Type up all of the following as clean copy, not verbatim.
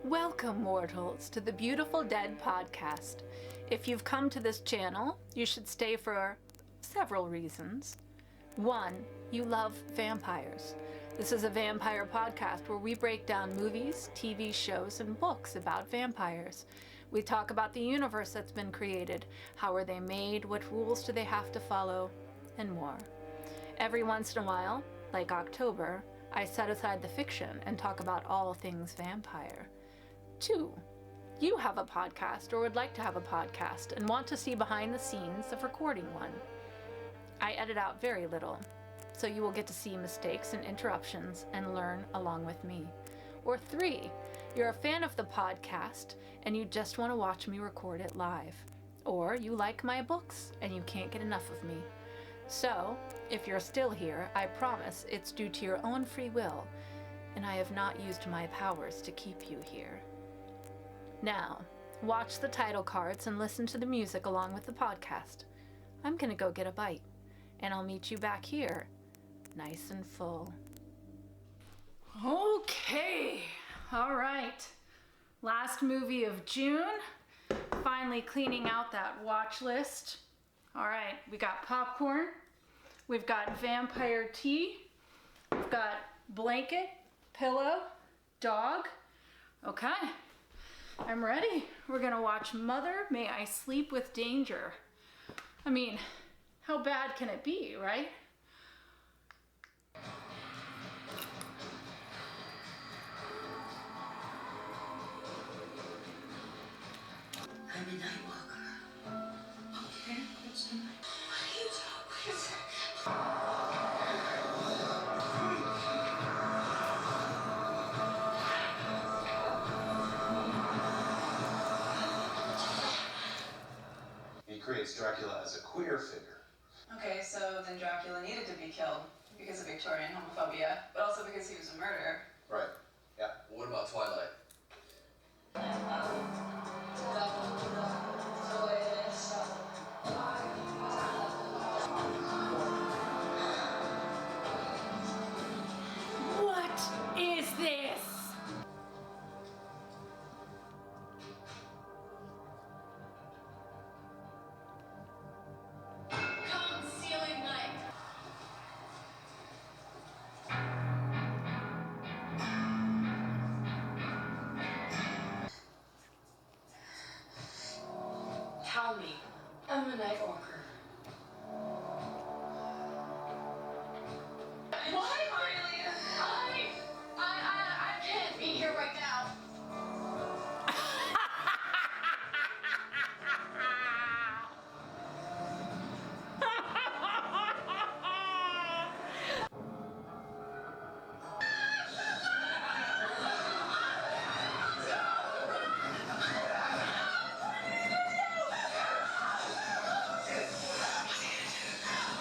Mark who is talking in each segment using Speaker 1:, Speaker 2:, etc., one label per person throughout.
Speaker 1: Welcome, mortals, to the Beautiful Dead podcast. If you've come to this channel, you should stay for several reasons. 1, you love vampires. This is a vampire podcast where we break down movies, TV shows, and books about vampires. We talk about the universe that's been created, how are they made, what rules do they have to follow, and more. Every once in a while, like October, I set aside the fiction and talk about all things vampire. 2, you have a podcast or would like to have a podcast and want to see behind the scenes of recording one. I edit out very little, so you will get to see mistakes and interruptions and learn along with me. Or 3, you're a fan of the podcast and you just want to watch me record it live. Or you like my books and you can't get enough of me. So, if you're still here, I promise it's due to your own free will, and I have not used my powers to keep you here. Now, watch the title cards and listen to the music along with the podcast. I'm gonna go get a bite, and I'll meet you back here, nice and full. Okay, all right. Last movie of June. Finally cleaning out that watch list. All right, we got popcorn, we've got vampire tea, we've got blanket, pillow, dog. Okay, I'm ready. We're gonna watch Mother, May I Sleep with Danger. I mean, how bad can it be, right?
Speaker 2: I'm a night walker. Okay, what's the night? What are you
Speaker 3: He creates Dracula as a queer figure.
Speaker 4: Okay, so then Dracula needed to be killed because of Victorian homophobia, but also because he was a murderer.
Speaker 3: Right. Yeah.
Speaker 5: What about Twilight?
Speaker 1: What is this?
Speaker 2: Come, ceiling night. Tell me, I'm a night walker. Why really? I can't be here right now.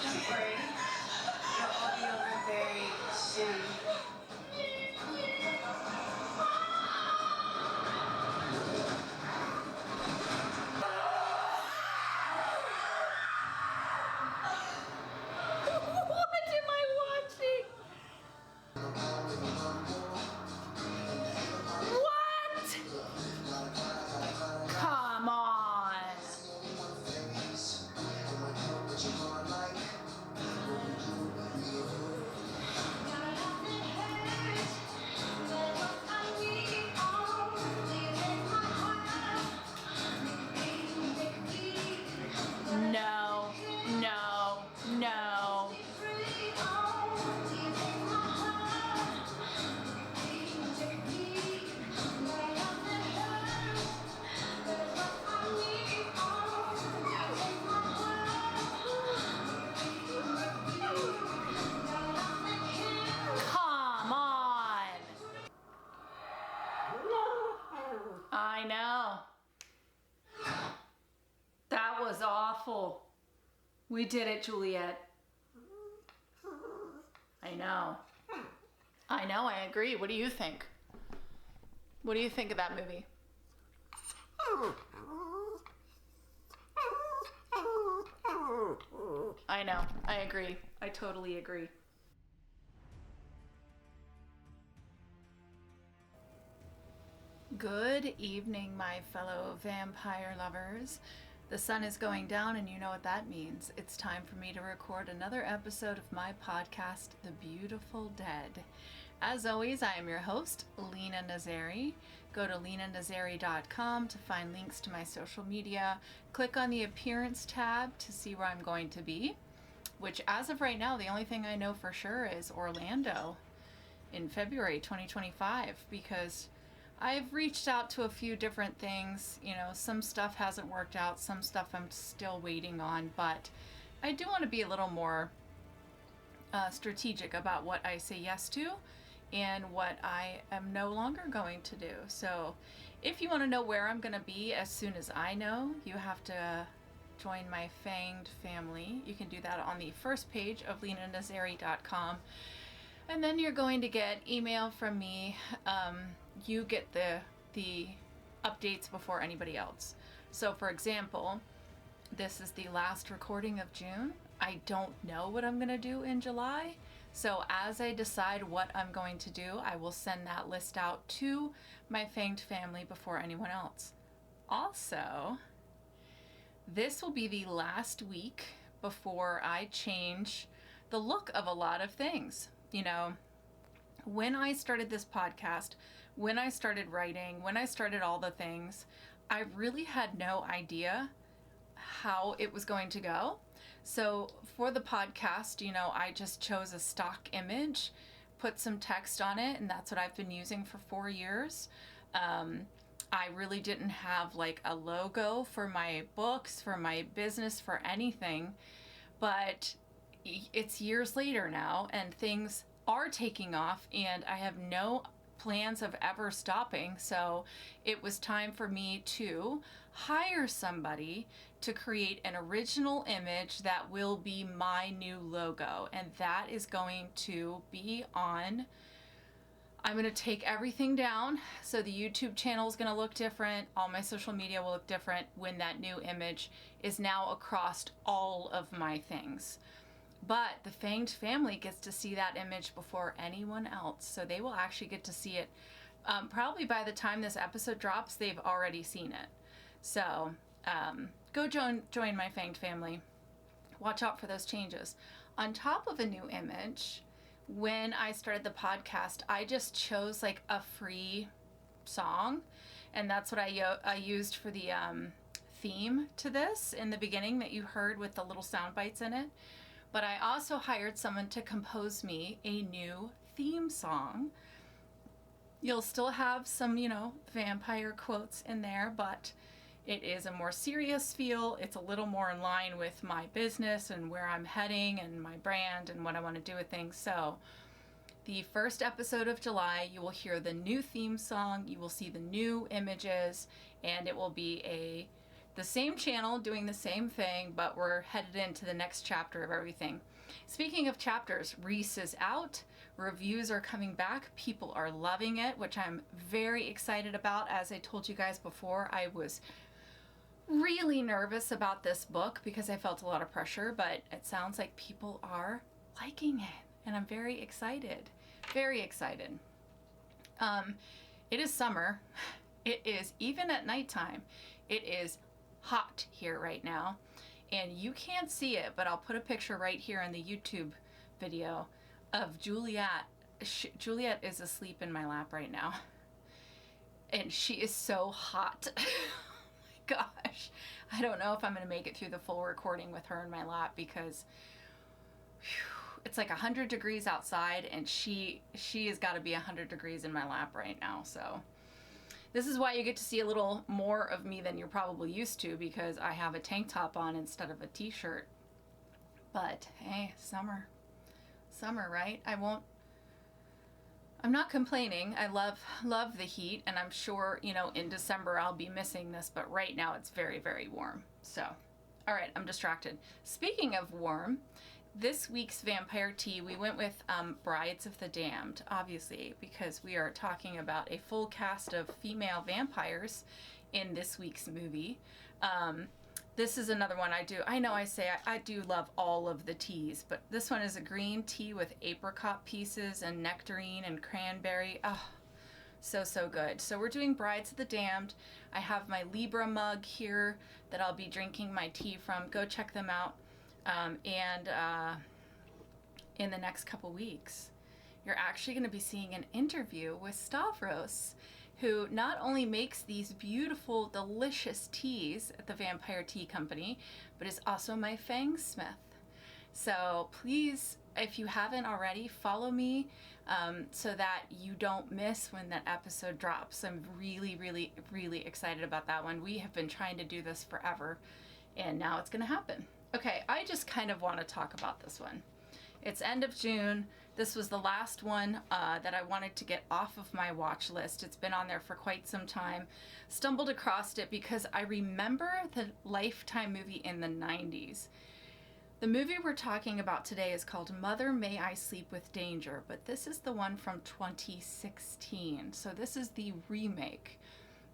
Speaker 2: Don't worry. It'll all be over very soon.
Speaker 1: What am I watching? What? Come on. No, no, no. Come on. I know. That was awful. We did it, Juliet. I know. I know, I agree. What do you think? What do you think of that movie? I know, I agree. I totally agree. Good evening, my fellow vampire lovers. The sun is going down, and you know what that means. It's time for me to record another episode of my podcast, The Beautiful Dead. As always, I am your host, Lena Nazari. Go to lenanazari.com to find links to my social media. Click on the appearance tab to see where I'm going to be, which as of right now, the only thing I know for sure is Orlando in February 2025, because I've reached out to a few different things. You know, some stuff hasn't worked out, some stuff I'm still waiting on, but I do want to be a little more strategic about what I say yes to and what I am no longer going to do. So if you want to know where I'm going to be as soon as I know, you have to join my Fanged family. You can do that on the first page of lenanazari.com. And then you're going to get email from me. You get the updates before anybody else. So for example, this is the last recording of June. I don't know what I'm going to do in July. So as I decide what I'm going to do, I will send that list out to my Fanged family before anyone else. Also, this will be the last week before I change the look of a lot of things. You know, when I started this podcast, when I started writing, when I started all the things, I really had no idea how it was going to go. So for the podcast, you know, I just chose a stock image, put some text on it, and that's what I've been using for 4 years. I really didn't have like a logo for my books, for my business, for anything, but it's years later now and things are taking off and I have no plans of ever stopping. So it was time for me to hire somebody to create an original image that will be my new logo. And that is going to be on, I'm going to take everything down. So the YouTube channel is going to look different. All my social media will look different when that new image is now across all of my things. But the Fanged family gets to see that image before anyone else. So they will actually get to see it. Probably by the time this episode drops, they've already seen it. So go join my Fanged family. Watch out for those changes. On top of a new image, when I started the podcast, I just chose like a free song. And that's what I used for the theme to this in the beginning that you heard with the little sound bites in it. But I also hired someone to compose me a new theme song. You'll still have some, you know, vampire quotes in there, but it is a more serious feel. It's a little more in line with my business and where I'm heading and my brand and what I want to do with things. So the first episode of July, you will hear the new theme song. You will see the new images, and it will be the same channel doing the same thing, but we're headed into the next chapter of everything. Speaking of chapters, Reese is out. Reviews are coming back. People are loving it, which I'm very excited about. As I told you guys before, I was really nervous about this book because I felt a lot of pressure, but it sounds like people are liking it, and I'm very excited. Very excited. It is summer. It is, even at nighttime, it is hot here right now, and you can't see it, but I'll put a picture right here in the YouTube video of Juliet. Juliet is asleep in my lap right now, and she is so hot. Oh my gosh, I don't know if I'm gonna make it through the full recording with her in my lap because it's like 100 degrees outside, and she has got to be 100 degrees in my lap right now. So this is why you get to see a little more of me than you're probably used to, because I have a tank top on instead of a t-shirt. But hey, summer, right? I'm not complaining. I love the heat, and I'm sure, you know, in December I'll be missing this, but right now it's very, very warm. So, all right, I'm distracted. Speaking of warm, this week's vampire tea, we went with Brides of the Damned, obviously, because we are talking about a full cast of female vampires in this week's movie. This is another one I do. I know I say I do love all of the teas, but this one is a green tea with apricot pieces and nectarine and cranberry. Oh,
Speaker 5: So good. So we're doing Brides of the Damned. I have my Libra mug here that I'll be drinking my tea from. Go check them out. And in the next couple weeks, you're actually going to be seeing an interview with Stavros, who not only makes these beautiful, delicious teas at the Vampire Tea Company, but is also my fangsmith. So please, if you haven't already, follow me so that you don't miss when that episode drops. I'm really, really, really excited about that one. We have been trying to do this forever, and now it's going to happen. Okay, I just kind of want to talk about this one. It's end of June. This was the last one that I wanted to get off of my watch list. It's been on there for quite some time. Stumbled across it because I remember the Lifetime movie in the 90s. The movie we're talking about today is called Mother May I Sleep with Danger, but this is the one from 2016. So this is the remake.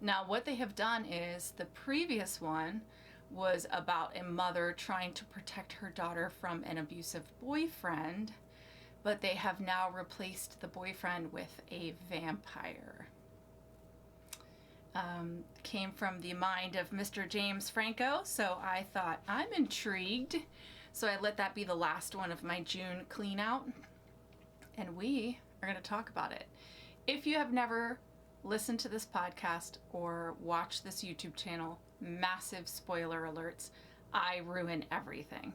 Speaker 5: Now what they have done is the previous one was about a mother trying to protect her daughter from an abusive boyfriend, but they have now replaced the boyfriend with a vampire. Came from the mind of Mr. James Franco, so I thought, I'm intrigued. So I let that be the last one of my June clean out, and we are going to talk about it. If you have never listened to this podcast or watched this YouTube channel, massive spoiler alerts, I ruin everything.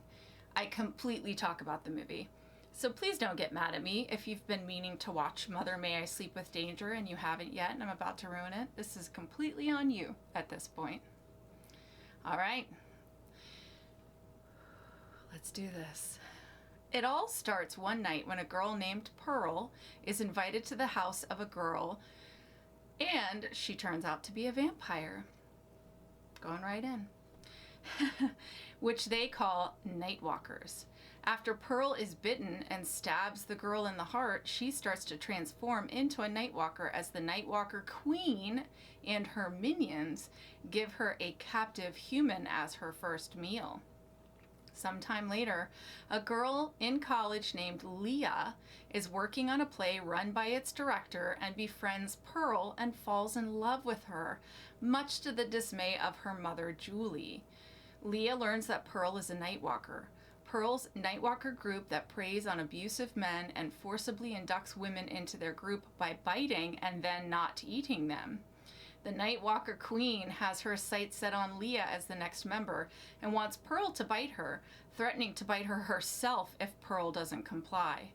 Speaker 5: I completely talk about the movie. So please don't get mad at me if you've been meaning to watch Mother May I Sleep with Danger and you haven't yet and I'm about to ruin it. This is completely on you at this point. All right. Let's do this. It all starts one night when a girl named Pearl is invited to the house of a girl, and she turns out to be a vampire. Going right in. Which they call Nightwalkers. After Pearl is bitten and stabs the girl in the heart, she starts to transform into a Nightwalker as the Nightwalker Queen and her minions give her a captive human as her first meal. Sometime later, a girl in college named Leah is working on a play run by its director and befriends Pearl and falls in love with her, much to the dismay of her mother, Julie. Leah learns that Pearl is a Nightwalker. Pearl's Nightwalker group that preys on abusive men and forcibly inducts women into their group by biting and then not eating them. The Nightwalker Queen has her sights set on Leah as the next member and wants Pearl to bite her, threatening to bite her herself if Pearl doesn't comply.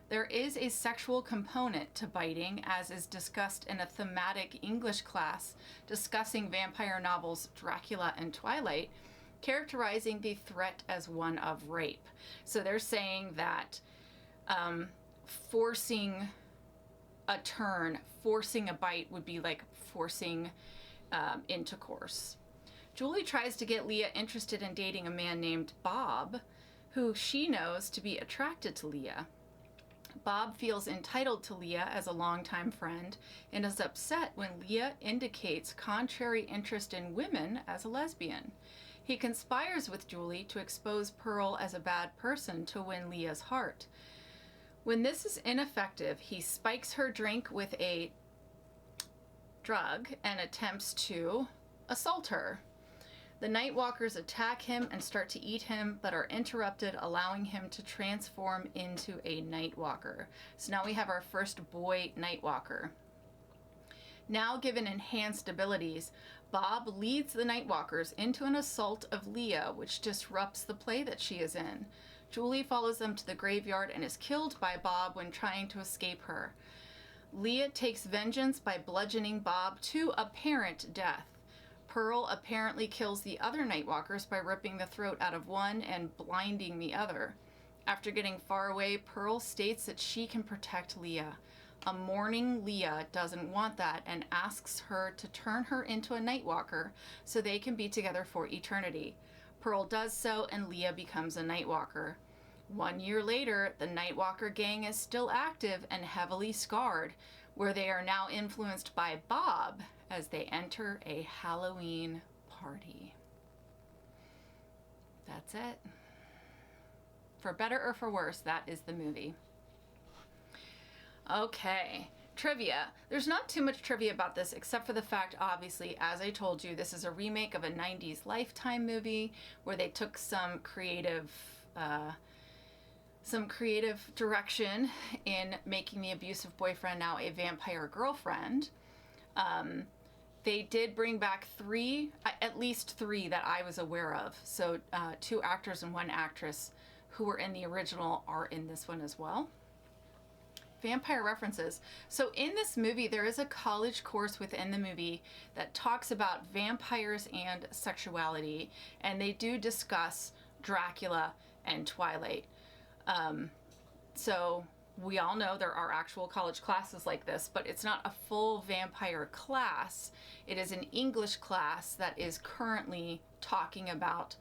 Speaker 5: There is a sexual component to biting, as is discussed in a thematic English class discussing vampire novels Dracula and Twilight, characterizing the threat as one of rape. So they're saying that forcing a turn, forcing a bite would be like forcing intercourse. Julie tries to get Leah interested in dating a man named Bob, who she knows to be attracted to Leah. Bob feels entitled to Leah as a longtime friend and is upset when Leah indicates contrary interest in women as a lesbian. He conspires with Julie to expose Pearl as a bad person to win Leah's heart. When this is ineffective, he spikes her drink with a drug and attempts to assault her. The Nightwalkers attack him and start to eat him, but are interrupted, allowing him to transform into a Nightwalker. So now we have our first boy Nightwalker. Now given enhanced abilities, Bob leads the Nightwalkers into an assault of Leah, which disrupts the play that she is in. Julie follows them to the graveyard and is killed by Bob when trying to escape her. Leah takes vengeance by bludgeoning Bob to apparent death. Pearl apparently kills the other Nightwalkers by ripping the throat out of one and blinding the other. After getting far away, Pearl states that she can protect Leah. A mourning Leah doesn't want that and asks her to turn her into a Nightwalker so they can be together for eternity. Pearl does so and Leah becomes a Nightwalker. 1 year later, the Nightwalker gang is still active and heavily scarred, where they are now influenced by Bob as they enter a Halloween party. That's it. For better or for worse, that is the movie. Okay, Trivia. There's not too much trivia about this except for the fact, obviously, as I told you, this is a remake of a 90s Lifetime movie where they took some creative direction in making the abusive boyfriend now a vampire girlfriend. They did bring back at least three that I was aware of. So 2 actors and 1 actress who were in the original are in this one as well. Vampire references. So in this movie, there is a college course within the movie that talks about vampires and sexuality, and they do discuss Dracula and Twilight. So we all know there are actual college classes like this, but it's not a full vampire class. It is an English class that is currently talking about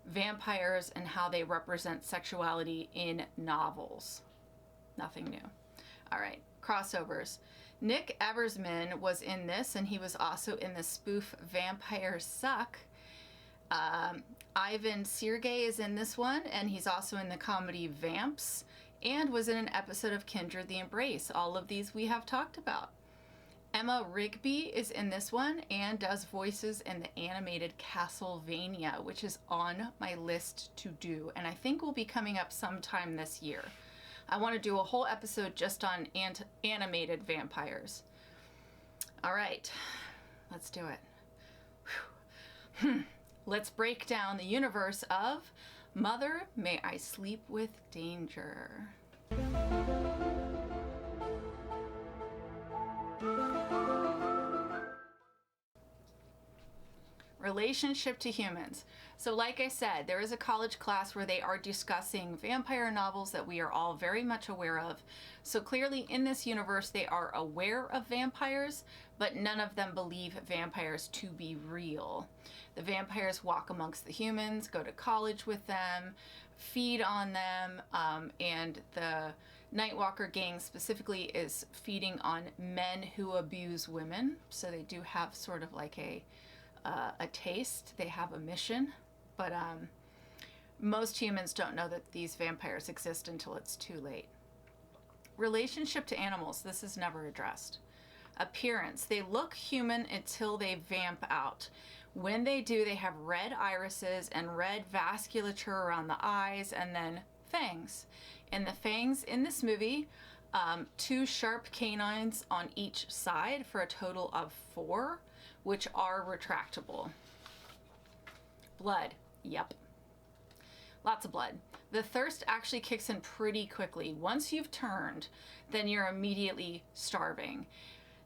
Speaker 5: vampires and how they represent sexuality in novels. Nothing new. All right, crossovers. Nick Eversman was in this, and he was also in the spoof Vampires Suck. Ivan Sergey is in this one, and he's also in the comedy Vamps, and was in an episode of Kindred the Embrace. All of these we have talked about. Emma Rigby is in this one and does voices in the animated Castlevania, which is on my list to do, and I think will be coming up sometime this year. I want to do a whole episode just on animated vampires. All right, let's do it. Let's break down the universe of Mother, May I Sleep with Danger. Relationship to humans. So like I said, there is a college class where they are discussing vampire novels that we are all very much aware of. So clearly in this universe, they are aware of vampires, but none of them believe vampires to be real. The vampires walk amongst the humans, go to college with them, feed on them, and the Nightwalker gang specifically is feeding on men who abuse women. So they do have sort of like a taste. They have a mission, but most humans don't know that these vampires exist until it's too late. Relationship to animals. This is never addressed. Appearance. They look human until they vamp out. When they do, they have red irises and red vasculature around the eyes, and then fangs. And the fangs in this movie, 2 sharp canines on each side for a total of 4, which are retractable. Blood. Yep. Lots of blood. The thirst actually kicks in pretty quickly. Once you've turned, then you're immediately starving.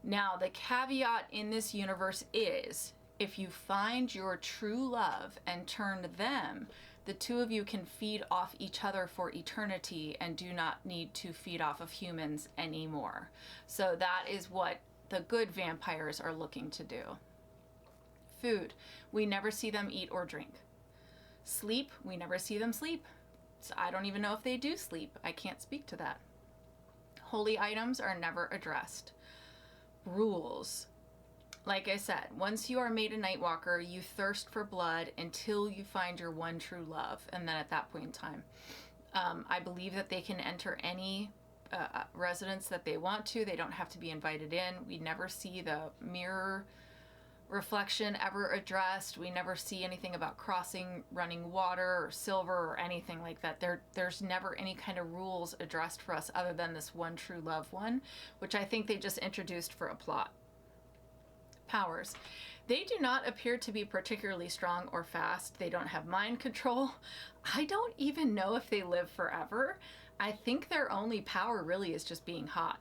Speaker 5: Now, the caveat in this universe is, if you find your true love and turn them, the 2 of you can feed off each other for eternity and do not need to feed off of humans anymore. So that is what the good vampires are looking to do. Food. We never see them eat or drink. Sleep. We never see them sleep. So I don't even know if they do sleep. I can't speak to that. Holy items are never addressed. Rules. Like I said, once you are made a Nightwalker, you thirst for blood until you find your one true love. And then at that point in time, I believe that they can enter any residence that they want to. They don't have to be invited in. We never see the mirror reflection ever addressed. We never see anything about crossing running water or silver or anything like that. There's never any kind of rules addressed for us other than this one true love one, which I think they just introduced for a plot. Powers. They do not appear to be particularly strong or fast. They don't have mind control. I don't even know if they live forever. I think their only power really is just being hot.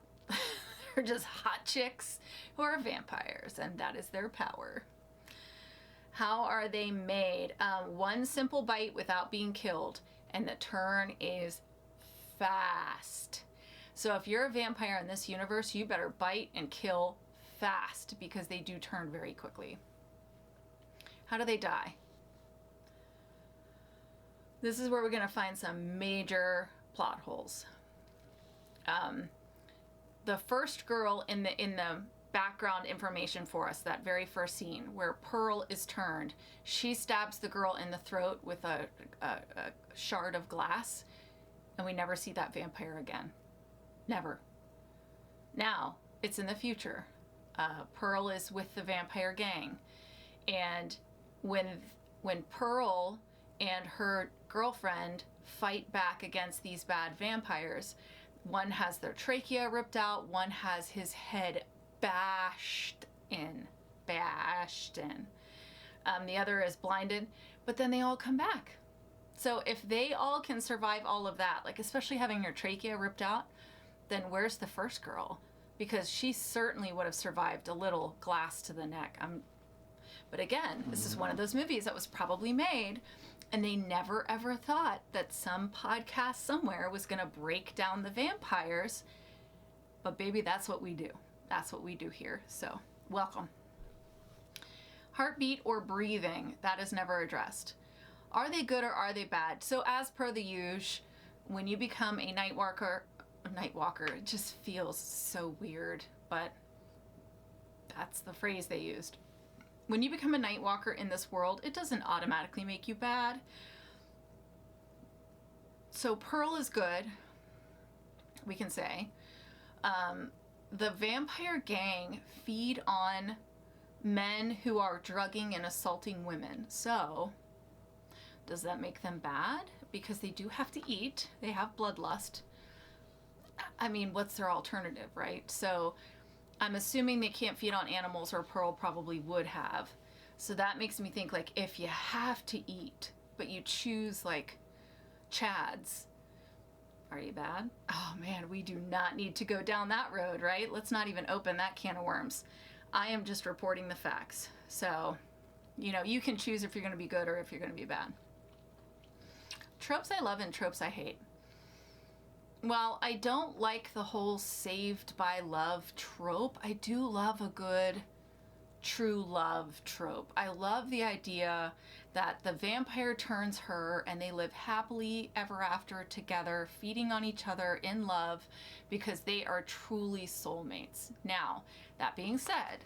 Speaker 5: They're just hot chicks who are vampires, and that is their power. How are they made? 1 simple bite without being killed, and the turn is fast. So if you're a vampire in this universe, you better bite and kill fast, because they do turn very quickly. How do they die? This is where we're going to find some major plot holes. The first girl in the background information for us, that very first scene where Pearl is turned, she stabs the girl in the throat with a shard of glass, and we never see that vampire again. Never. Now, it's in the future. Pearl is with the vampire gang, and when Pearl and her girlfriend fight back against these bad vampires, one has their trachea ripped out, one has his head bashed in. The other is blinded, but then they all come back. So if they all can survive all of that, like especially having your trachea ripped out, then where's the first girl? Because she certainly would have survived a little glass to the neck. But again, this is one of those movies that was probably made, and they never ever thought that some podcast somewhere was going to break down the vampires. But baby, that's what we do. That's what we do here. So welcome. Heartbeat or breathing, that is never addressed. Are they good or are they bad? So as per the usual, when you become a Nightwalker, it just feels so weird, but that's the phrase they used. When you become a Nightwalker in this world, it doesn't automatically make you bad. So Pearl is good, we can say. The vampire gang feed on men who are drugging and assaulting women. So does that make them bad? Because they do have to eat. They have bloodlust. I mean, what's their alternative, right? So I'm assuming they can't feed on animals, or Pearl probably would have. So that makes me think, like, if you have to eat, but you choose, like, Chads, are you bad? Oh, man, we do not need to go down that road, right? Let's not even open that can of worms. I am just reporting the facts. So, you know, you can choose if you're going to be good or if you're going to be bad. Tropes I love and tropes I hate. Well, I don't like the whole saved by love trope. I do love a good true love trope. I love the idea that the vampire turns her and they live happily ever after together, feeding on each other in love because they are truly soulmates. Now, that being said,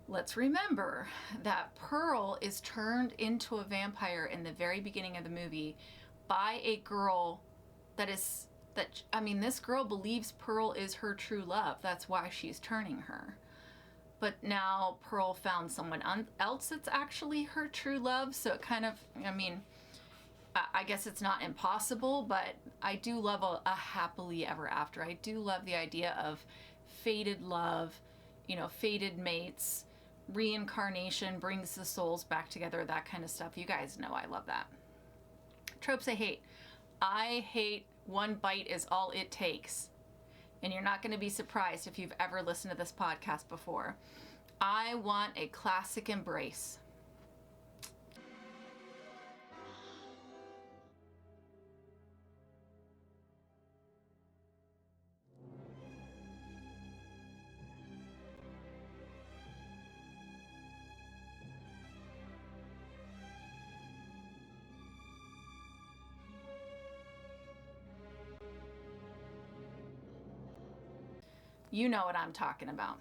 Speaker 5: let's remember that Pearl is turned into a vampire in the very beginning of the movie by a girl this girl believes Pearl is her true love. That's why she's turning her. But now Pearl found someone else that's actually her true love. So it kind of, I guess it's not impossible, but I do love a happily ever after. I do love the idea of fated love, fated mates, reincarnation brings the souls back together, that kind of stuff. You guys know I love that. Tropes I hate. I hate one bite is all it takes. And you're not going to be surprised if you've ever listened to this podcast before. I want a classic embrace. You know what I'm talking about.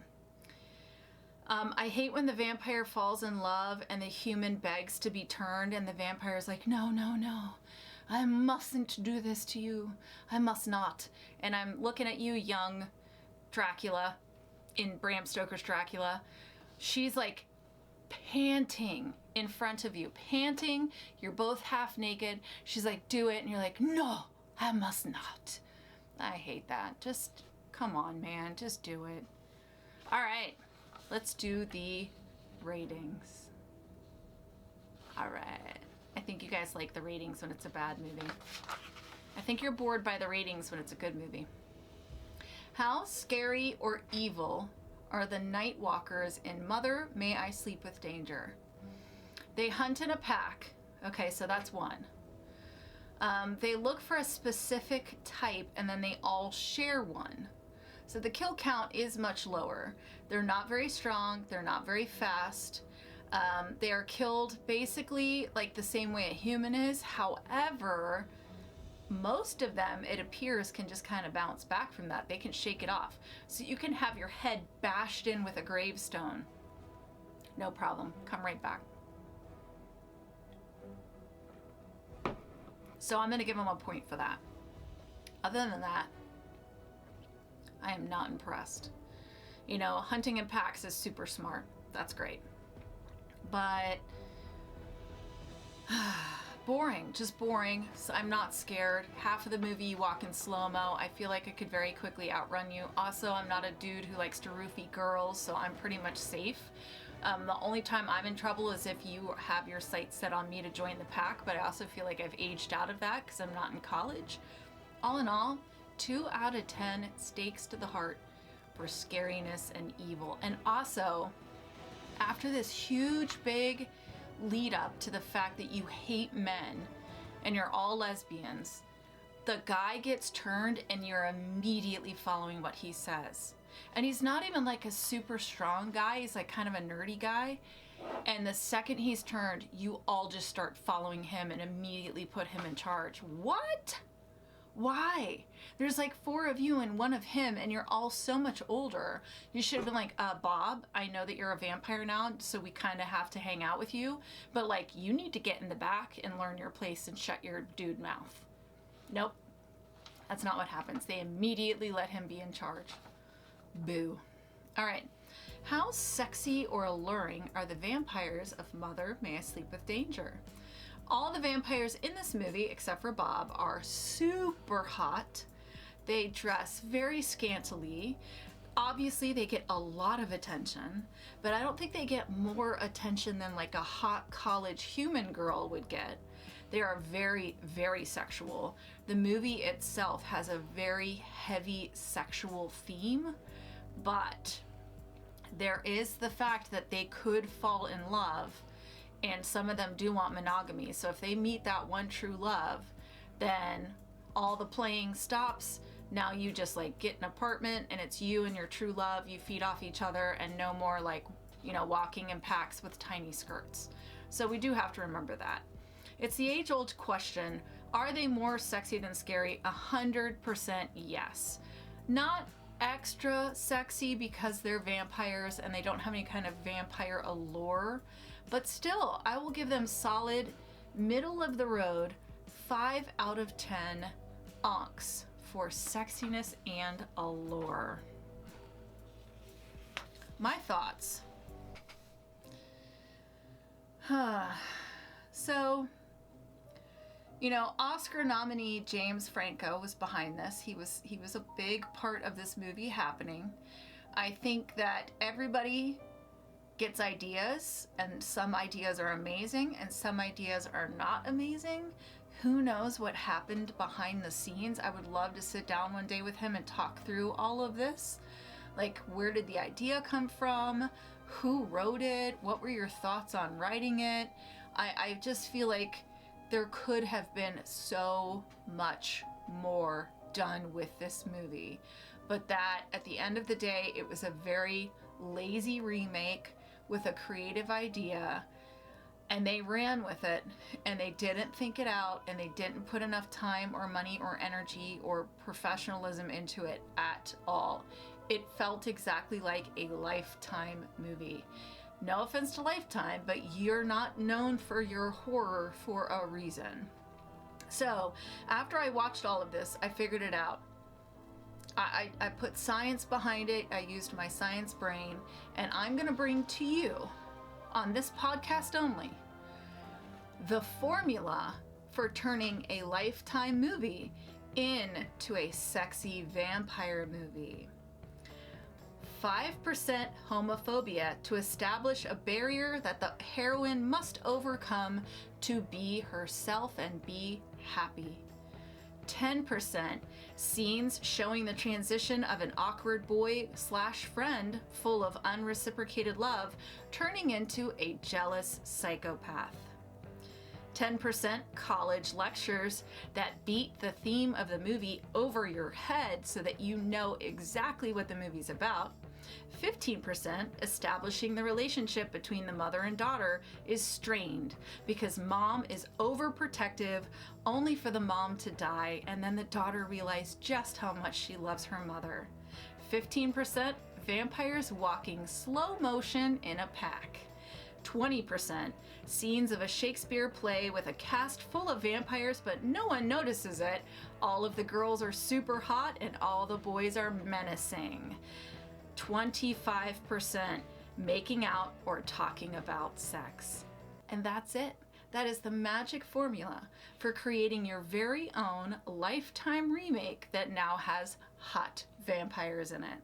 Speaker 5: I hate when the vampire falls in love and the human begs to be turned and the vampire's like, no, I mustn't do this to you. I must not. And I'm looking at you, young Dracula, in Bram Stoker's Dracula. She's like panting in front of you. Panting. You're both half naked. She's like, do it. And you're like, no, I must not. I hate that. Just come on, man. Just do it. All right. Let's do the ratings. All right. I think you guys like the ratings when it's a bad movie. I think you're bored by the ratings when it's a good movie. How scary or evil are the night walkers in Mother, May I Sleep with Danger? They hunt in a pack. Okay, so that's one. They look for a specific type and then they all share one. So the kill count is much lower. They're not very strong. They're not very fast. They are killed basically like the same way a human is. However, most of them, it appears, can just kind of bounce back from that. They can shake it off. So you can have your head bashed in with a gravestone. No problem. Come right back. So I'm going to give them a point for that. Other than that, I am not impressed. You know, hunting in packs is super smart. That's great. But boring, just boring. So I'm not scared. Half of the movie you walk in slow-mo. I feel like I could very quickly outrun you. Also, I'm not a dude who likes to roofie girls, so I'm pretty much safe. The only time I'm in trouble is if you have your sights set on me to join the pack, but I also feel like I've aged out of that because I'm not in college. All in all, 2 out of 10 stakes to the heart for scariness and evil. And also, after this huge, big lead up to the fact that you hate men and you're all lesbians, the guy gets turned and you're immediately following what he says. And he's not even like a super strong guy, he's like kind of a nerdy guy. And the second he's turned, you all just start following him and immediately put him in charge. What? Why? There's like 4 of you and 1 of him, and you're all so much older. You should have been like, Bob, I know that you're a vampire now, so we kind of have to hang out with you, but like, you need to get in the back and learn your place and shut your dude mouth. Nope. That's not what happens. They immediately let him be in charge. Boo. All right. How sexy or alluring are the vampires of Mother May I Sleep with Danger? All the vampires in this movie, except for Bob, are super hot. They dress very scantily. Obviously, they get a lot of attention, but I don't think they get more attention than like a hot college human girl would get. They are very, very sexual. The movie itself has a very heavy sexual theme, but there is the fact that they could fall in love, and some of them do want monogamy. So if they meet that one true love, then all the playing stops. Now you just like get an apartment and it's you and your true love. You feed off each other, and no more like, you know, walking in packs with tiny skirts. So we do have to remember that. It's the age-old question, are they more sexy than scary? 100% yes. Not extra sexy because they're vampires and they don't have any kind of vampire allure, but still, I will give them solid, middle of the road, 5 out of 10 onks for sexiness and allure. My thoughts. So, you know, Oscar nominee James Franco was behind this. He was a big part of this movie happening. I think that everybody gets ideas, and some ideas are amazing and some ideas are not amazing. Who knows what happened behind the scenes? I would love to sit down one day with him and talk through all of this. Like, where did the idea come from? Who wrote it? What were your thoughts on writing it? I just feel like there could have been so much more done with this movie. But that, at the end of the day, it was a very lazy remake with a creative idea, and they ran with it, and they didn't think it out, and they didn't put enough time or money or energy or professionalism into it at all. It felt exactly like a Lifetime movie. No offense to Lifetime, but you're not known for your horror for a reason. So, after I watched all of this, I figured it out. I put science behind it, I used my science brain, and I'm gonna bring to you, on this podcast only, the formula for turning a Lifetime movie into a sexy vampire movie. 5% homophobia to establish a barrier that the heroine must overcome to be herself and be happy. 10% scenes showing the transition of an awkward boy/friend full of unreciprocated love turning into a jealous psychopath. 10% college lectures that beat the theme of the movie over your head so that you know exactly what the movie's about. 15% establishing the relationship between the mother and daughter is strained because mom is overprotective only for the mom to die, and then the daughter realizes just how much she loves her mother. 15% vampires walking slow motion in a pack. 20% scenes of a Shakespeare play with a cast full of vampires, but no one notices it. All of the girls are super hot and all the boys are menacing. 25% making out or talking about sex. And that's it. That is the magic formula for creating your very own Lifetime remake that now has hot vampires in it.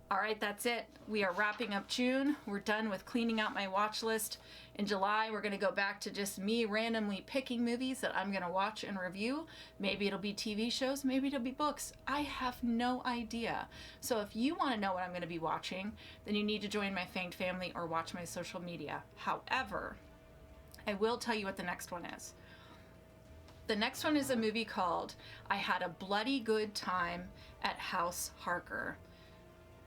Speaker 5: All right, that's it. We are wrapping up June. We're done with cleaning out my watch list. In July, we're going to go back to just me randomly picking movies that I'm going to watch and review. Maybe it'll be TV shows, maybe it'll be books. I have no idea. So if you want to know what I'm going to be watching, then you need to join my Fanged family or watch my social media. However, I will tell you what the next one is. The next one is a movie called I Had a Bloody Good Time at House Harker.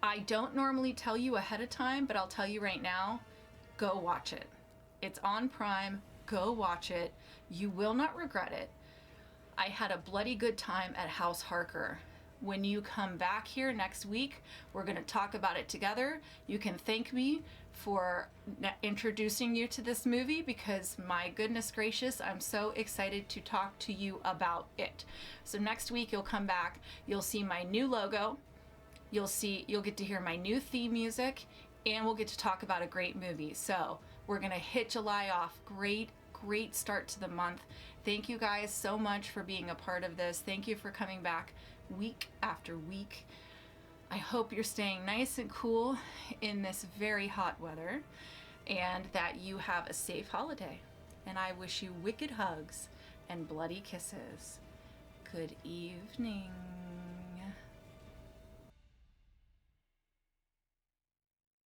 Speaker 5: I don't normally tell you ahead of time, but I'll tell you right now, go watch it. It's on Prime, go watch it. You will not regret it. I had a bloody good time at House Harker. When you come back here next week, we're gonna talk about it together. You can thank me for introducing you to this movie because my goodness gracious, I'm so excited to talk to you about it. So next week you'll come back, you'll see my new logo. You'll get to hear my new theme music, and we'll get to talk about a great movie. So we're gonna hit July off. Great start to the month. Thank you guys so much for being a part of this. Thank you for coming back week after week. I hope you're staying nice and cool in this very hot weather, and that you have a safe holiday. And I wish you wicked hugs and bloody kisses. Good evening.